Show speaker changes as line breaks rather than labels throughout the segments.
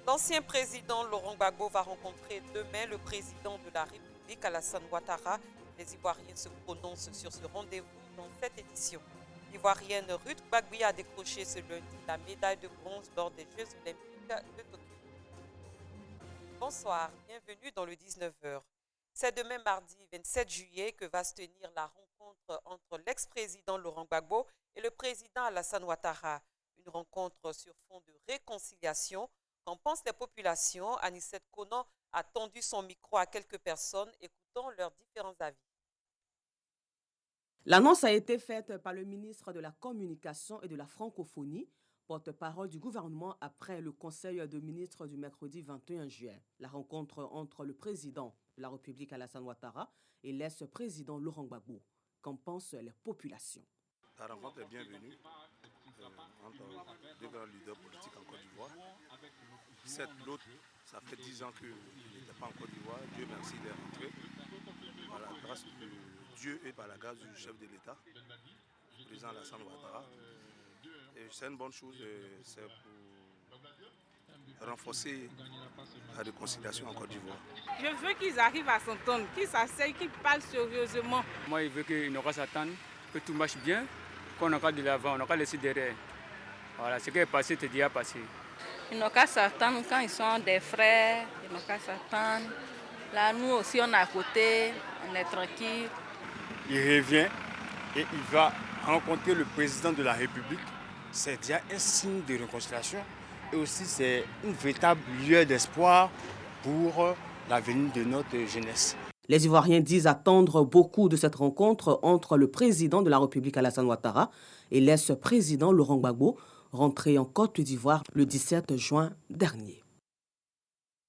L'ancien président Laurent Gbagbo va rencontrer demain le président de la République, Alassane Ouattara. Les Ivoiriens se prononcent sur ce rendez-vous dans cette édition. L'Ivoirienne Ruth Gbagbo a décroché ce lundi la médaille de bronze lors des Jeux Olympiques de Tokyo. Bonsoir, bienvenue dans le 19h. C'est demain mardi 27 juillet que va se tenir la rencontre entre l'ex-président Laurent Gbagbo et le président Alassane Ouattara. Une rencontre sur fond de réconciliation. Qu'en pensent les populations? Anicette Konan a tendu son micro à quelques personnes, écoutant leurs différents avis.
L'annonce a été faite par le ministre de la Communication et de la Francophonie, porte-parole du gouvernement après le Conseil de ministres du mercredi 21 juillet. La rencontre entre le président de la République Alassane Ouattara et l'ex-président Laurent Gbagbo. Qu'en pensent les populations?
La rencontre est bienvenue entre deux grands leaders politiques en Côte d'Ivoire. Certes, l'autre, ça fait 10 ans qu'il n'était pas en Côte d'Ivoire. Dieu merci, il est rentré. Par la grâce de Dieu et par la grâce du chef de l'État, le président Alassane Ouattara. C'est une bonne chose, c'est pour renforcer la réconciliation en Côte d'Ivoire.
Je veux qu'ils arrivent à s'entendre, qu'ils s'asseyent, qu'ils parlent sérieusement.
Moi, je veux qu'ils n'aient qu'à s'attendre, que tout marche bien, qu'on n'a qu'à de l'avant, on n'a qu'à laisser derrière. Voilà, ce qui est passé, c'est déjà passé.
Ils n'ont qu'à s'attendre quand ils sont des frères, ils n'ont qu'à s'attendre. Là, nous aussi, on est à côté, on est tranquille.
Il revient et il va rencontrer le président de la République. C'est déjà un signe de réconciliation et aussi c'est une véritable lueur d'espoir pour l'avenir de notre jeunesse.
Les Ivoiriens disent attendre beaucoup de cette rencontre entre le président de la République Alassane Ouattara et l'ex-président Laurent Gbagbo, rentré en Côte d'Ivoire le 17 juin dernier.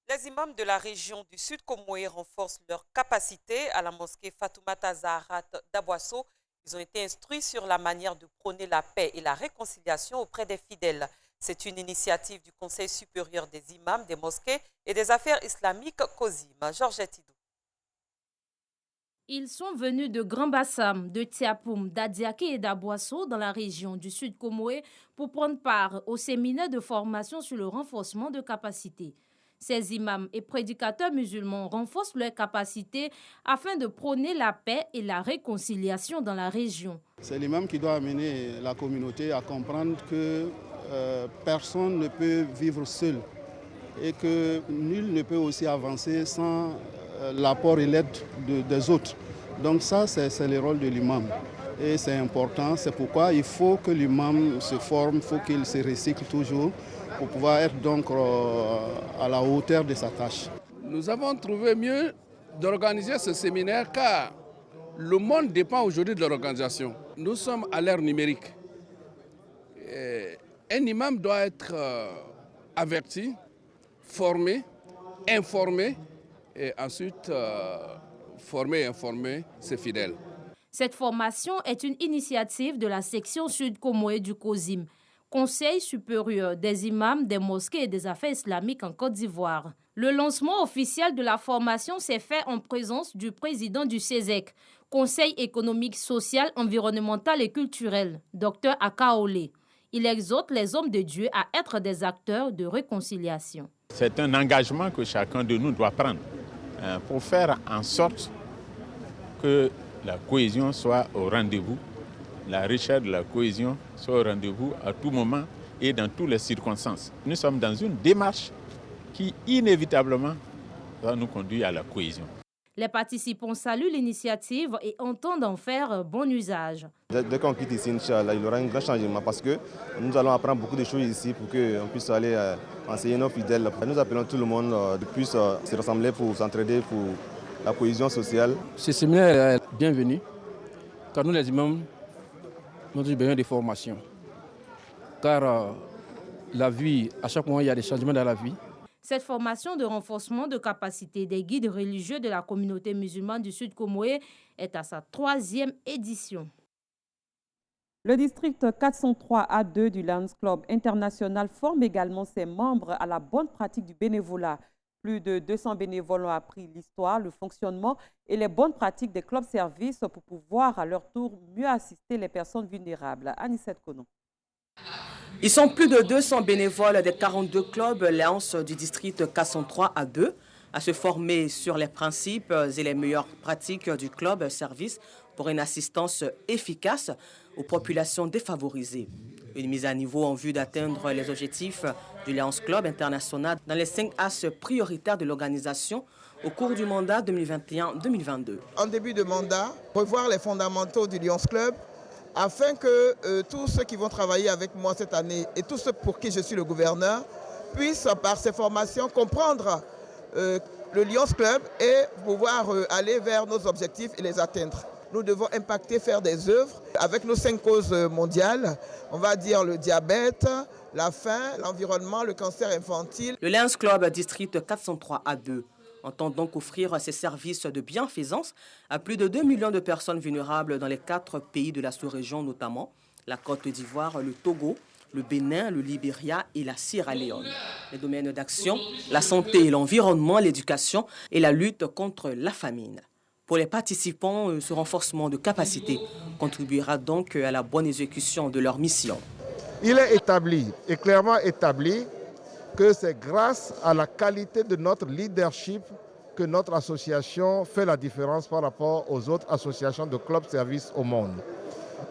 Les imams de la région du Sud Comoé renforcent leur capacité à la mosquée Fatoumata Zaharat d'Aboisseau. Ils ont été instruits sur la manière de prôner la paix et la réconciliation auprès des fidèles. C'est une initiative du Conseil supérieur des imams, des mosquées et des affaires islamiques COSIM. Georgette Idou.
Ils sont venus de Grand Bassam, de Tiapoum, d'Adiaké et d'Aboisseau dans la région du Sud Comoé pour prendre part au séminaire de formation sur le renforcement de capacités. Ces imams et prédicateurs musulmans renforcent leurs capacités afin de prôner la paix et la réconciliation dans la région.
C'est l'imam qui doit amener la communauté à comprendre que personne ne peut vivre seul et que nul ne peut aussi avancer sans l'apport et l'aide des autres. Donc ça, c'est le rôle de l'imam. Et c'est important, c'est pourquoi il faut que l'imam se forme, il faut qu'il se recycle toujours pour pouvoir être donc à la hauteur de sa tâche.
Nous avons trouvé mieux d'organiser ce séminaire car le monde dépend aujourd'hui de l'organisation. Nous sommes à l'ère numérique. Un imam doit être averti, formé, informé et ensuite former et informer ses fidèles.
Cette formation est une initiative de la section Sud Comoé du COSIM, Conseil supérieur des imams, des mosquées et des affaires islamiques en Côte d'Ivoire. Le lancement officiel de la formation s'est fait en présence du président du CESEC, Conseil économique, social, environnemental et culturel, Dr Akaolé. Il exhorte les hommes de Dieu à être des acteurs de réconciliation.
C'est un engagement que chacun de nous doit prendre pour faire en sorte que la cohésion soit au rendez-vous, la richesse de la cohésion soit au rendez-vous à tout moment et dans toutes les circonstances. Nous sommes dans une démarche qui inévitablement va nous conduire à la cohésion.
Les participants saluent l'initiative et entendent en faire bon usage.
Dès qu'on quitte ici, Inch'Allah, il y aura un grand changement parce que nous allons apprendre beaucoup de choses ici pour qu'on puisse aller enseigner nos fidèles. Nous appelons tout le monde de plus se rassembler pour s'entraider pour la cohésion sociale.
Ce séminaire est bienvenu car nous les imams nous avons besoin de formation. Car la vie, à chaque moment il y a des changements dans la vie.
Cette formation de renforcement de capacité des guides religieux de la communauté musulmane du Sud Comoé est à sa 3e édition.
Le district 403A2 du Lions Club International forme également ses membres à la bonne pratique du bénévolat. Plus de 200 bénévoles ont appris l'histoire, le fonctionnement et les bonnes pratiques des clubs-services pour pouvoir à leur tour mieux assister les personnes vulnérables. Anicette Konon.
Ils sont plus de 200 bénévoles des 42 clubs Lions du district 403A2 à se former sur les principes et les meilleures pratiques du club service pour une assistance efficace aux populations défavorisées. Une mise à niveau en vue d'atteindre les objectifs du Lions Club international dans les 5 axes prioritaires de l'organisation au cours du mandat 2021-2022.
En début de mandat, revoir les fondamentaux du Lions Club afin que tous ceux qui vont travailler avec moi cette année et tous ceux pour qui je suis le gouverneur puissent, par ces formations, comprendre le Lions Club et pouvoir aller vers nos objectifs et les atteindre. Nous devons impacter, faire des œuvres avec nos 5 causes mondiales, on va dire le diabète, la faim, l'environnement, le cancer infantile.
Le Lions Club District 403A2 entend donc offrir ses services de bienfaisance à plus de 2 millions de personnes vulnérables dans les 4 pays de la sous-région, notamment la Côte d'Ivoire, le Togo, le Bénin, le Libéria et la Sierra Leone. Les domaines d'action, la santé et l'environnement, l'éducation et la lutte contre la famine. Pour les participants, ce renforcement de capacité contribuera donc à la bonne exécution de leur mission.
Il est établi, et clairement établi, que c'est grâce à la qualité de notre leadership que notre association fait la différence par rapport aux autres associations de clubs services au monde.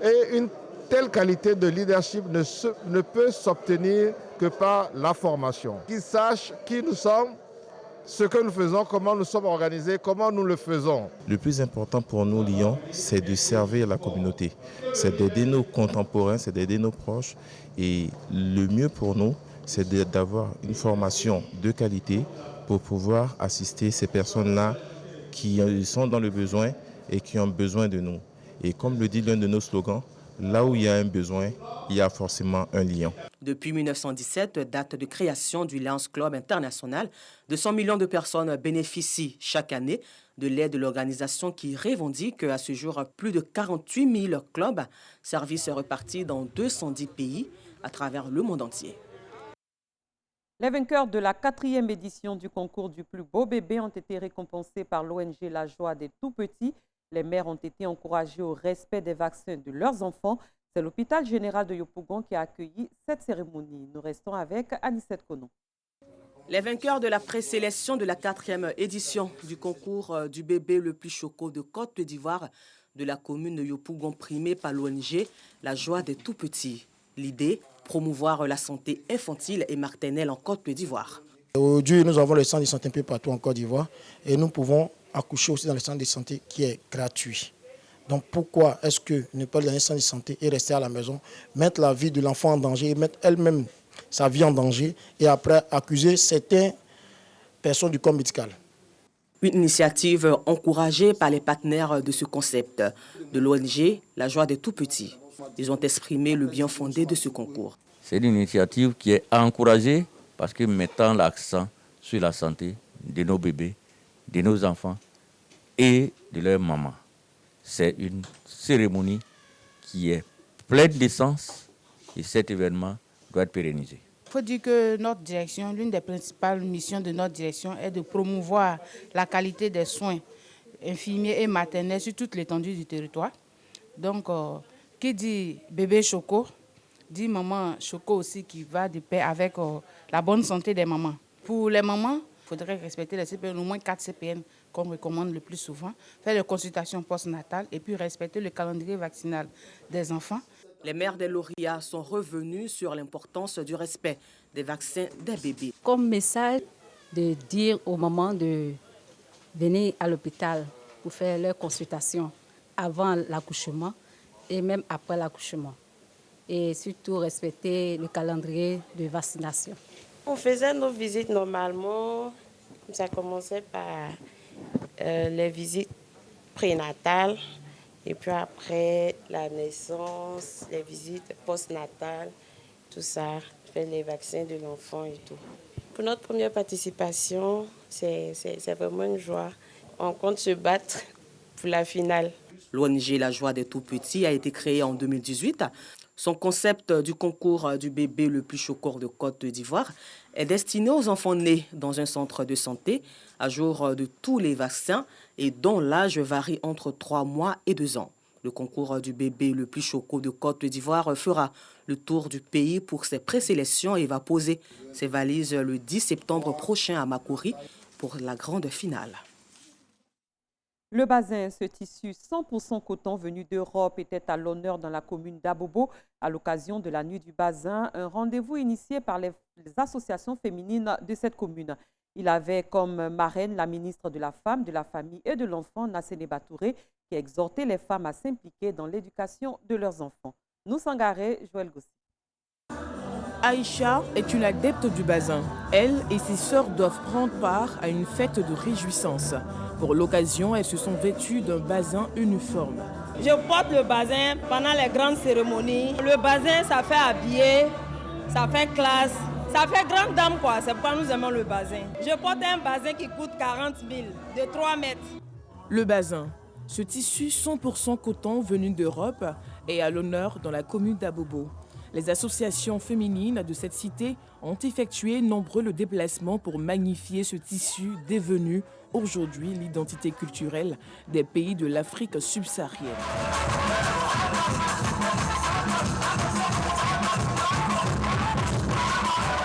Et une telle qualité de leadership ne peut s'obtenir que par la formation. Qu'ils sachent qui nous sommes, ce que nous faisons, comment nous sommes organisés, comment nous le faisons.
Le plus important pour nous, Lions, c'est de servir la communauté. C'est d'aider nos contemporains, c'est d'aider nos proches. Et le mieux pour nous, c'est d'avoir une formation de qualité pour pouvoir assister ces personnes-là qui sont dans le besoin et qui ont besoin de nous. Et comme le dit l'un de nos slogans, là où il y a un besoin, il y a forcément un lion.
Depuis 1917, date de création du Lions Club international, 200 millions de personnes bénéficient chaque année de l'aide de l'organisation qui revendique à ce jour plus de 48 000 clubs, services repartis dans 210 pays à travers le monde entier.
Les vainqueurs de la 4e édition du concours du plus beau bébé ont été récompensés par l'ONG La Joie des Tout-Petits. Les mères ont été encouragées au respect des vaccins de leurs enfants. C'est l'hôpital général de Yopougon qui a accueilli cette cérémonie. Nous restons avec Anicette Kono.
Les vainqueurs de la présélection de la 4e édition du concours du bébé le plus choco de Côte d'Ivoire de la commune de Yopougon, primé par l'ONG La Joie des Tout-Petits. L'idée, promouvoir la santé infantile et maternelle en Côte d'Ivoire.
Aujourd'hui, nous avons le centre de santé un peu partout en Côte d'Ivoire et nous pouvons accoucher aussi dans le centre de santé qui est gratuit. Donc pourquoi est-ce que ne pas aller dans un centre de santé et rester à la maison, mettre la vie de l'enfant en danger, mettre elle-même sa vie en danger et après accuser certaines personnes du corps médical?
Une initiative encouragée par les partenaires de ce concept, de l'ONG La Joie des Tout-Petits. Ils ont exprimé le bien fondé de ce concours.
C'est une initiative qui est encouragée parce que mettant l'accent sur la santé de nos bébés, de nos enfants et de leurs mamans. C'est une cérémonie qui est pleine d'essence et cet événement doit être pérennisé.
Il faut dire que notre direction, l'une des principales missions de notre direction est de promouvoir la qualité des soins infirmiers et maternels sur toute l'étendue du territoire. Donc, qui dit bébé choco, dit maman choco aussi qui va de pair avec la bonne santé des mamans. Pour les mamans, il faudrait respecter les CPN, au moins 4 CPN qu'on recommande le plus souvent, faire des consultations postnatales et puis respecter le calendrier vaccinal des enfants.
Les mères des lauréats sont revenues sur l'importance du respect des vaccins des bébés.
Comme message, de dire aux mamans de venir à l'hôpital pour faire leur consultation avant l'accouchement et même après l'accouchement. Et surtout respecter le calendrier de vaccination.
On faisait nos visites normalement. Ça commençait par les visites prénatales. Et puis après la naissance, les visites postnatales, tout ça, faire les vaccins de l'enfant et tout. Pour notre première participation, c'est vraiment une joie. On compte se battre pour la finale.
L'ONG La Joie des Tout-Petits a été créée en 2018. Son concept du concours du bébé le plus choquant de Côte d'Ivoire est destiné aux enfants nés dans un centre de santé à jour de tous les vaccins et dont l'âge varie entre 3 mois et 2 ans. Le concours du bébé le plus choco de Côte d'Ivoire fera le tour du pays pour ses présélections et va poser ses valises le 10 septembre prochain à Makori pour la grande finale.
Le bazin, ce tissu 100% coton venu d'Europe, était à l'honneur dans la commune d'Abobo à l'occasion de la nuit du bazin, un rendez-vous initié par les associations féminines de cette commune. Il avait comme marraine la ministre de la Femme, de la Famille et de l'Enfant, Nassene Batouré, qui exhortait les femmes à s'impliquer dans l'éducation de leurs enfants. Nous Sangaré, Joël Gossi.
Aïcha est une adepte du bazin. Elle et ses sœurs doivent prendre part à une fête de réjouissance. Pour l'occasion, elles se sont vêtues d'un bazin uniforme.
Je porte le bazin pendant les grandes cérémonies. Le bazin, ça fait habiller, ça fait classe, ça fait grande dame quoi. C'est pourquoi nous aimons le bazin. Je porte un bazin qui coûte 40 000, de 3 mètres.
Le bazin, ce tissu 100% coton venu d'Europe, est à l'honneur dans la commune d'Abobo. Les associations féminines de cette cité ont effectué nombreux déplacements pour magnifier ce tissu devenu aujourd'hui l'identité culturelle des pays de l'Afrique subsaharienne.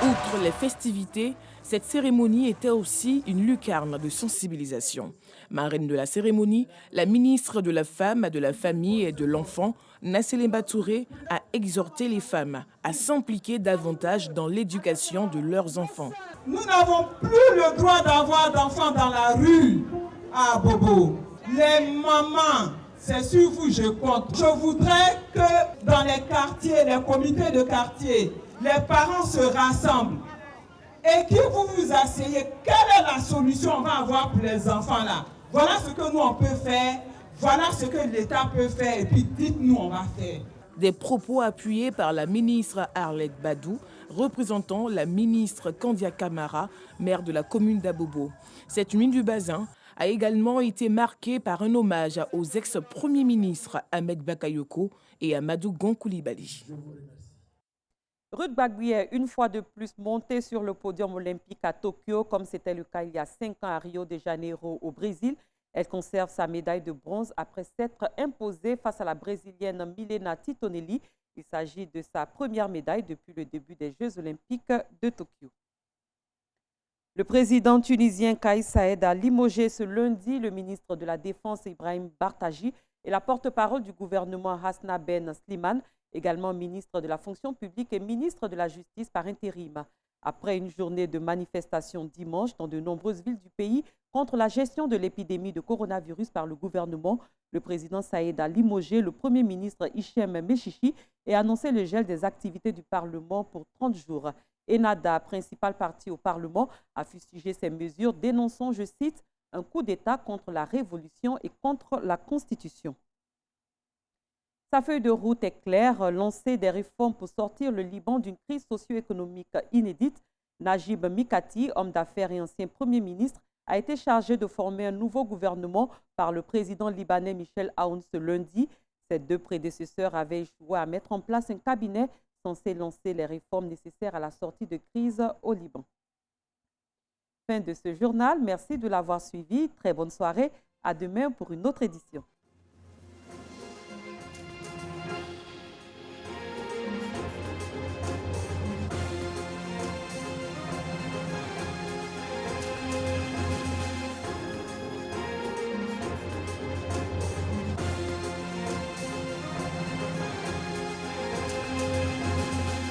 Outre les festivités, cette cérémonie était aussi une lucarne de sensibilisation. Marraine de la cérémonie, la ministre de la Femme, de la Famille et de l'Enfant, Nassene Batouré, a exhorté les femmes à s'impliquer davantage dans l'éducation de leurs enfants.
Nous n'avons plus le droit d'avoir d'enfants dans la rue à Bobo. Les mamans, c'est sur vous je compte. Je voudrais que dans les quartiers, les comités de quartier, les parents se rassemblent et que vous vous asseyez. Quelle est la solution on va avoir pour les enfants là? Voilà ce que nous on peut faire, voilà ce que l'État peut faire et puis dites-nous on va faire.
Des propos appuyés par la ministre Arlette Badou, représentant la ministre Kandia Kamara, maire de la commune d'Abobo. Cette nuit du bazin a également été marquée par un hommage aux ex-premiers ministres Ahmed Bakayoko et Amadou Gon Coulibaly.
Ruth Bagbie est une fois de plus montée sur le podium olympique à Tokyo, comme c'était le cas il y a 5 ans à Rio de Janeiro au Brésil. Elle conserve sa médaille de bronze après s'être imposée face à la Brésilienne Milena Titonelli. Il s'agit de sa première médaille depuis le début des Jeux olympiques de Tokyo. Le président tunisien Kais Saïed a limogé ce lundi le ministre de la Défense Ibrahim Bartaji et la porte-parole du gouvernement Hasna Ben Slimane, également ministre de la fonction publique et ministre de la justice par intérim. Après une journée de manifestation dimanche dans de nombreuses villes du pays contre la gestion de l'épidémie de coronavirus par le gouvernement, le président Saïed a limogé le premier ministre Hichem Mechichi et annoncé le gel des activités du Parlement pour 30 jours. Enada, principal parti au Parlement, a fustigé ces mesures, dénonçant, je cite, un coup d'État contre la révolution et contre la Constitution. Sa feuille de route est claire, lancer des réformes pour sortir le Liban d'une crise socio-économique inédite. Najib Mikati, homme d'affaires et ancien Premier ministre, a été chargé de former un nouveau gouvernement par le président libanais Michel Aoun ce lundi. Ses deux prédécesseurs avaient échoué à mettre en place un cabinet censé lancer les réformes nécessaires à la sortie de crise au Liban. Fin de ce journal. Merci de l'avoir suivi. Très bonne soirée. À demain pour une autre édition.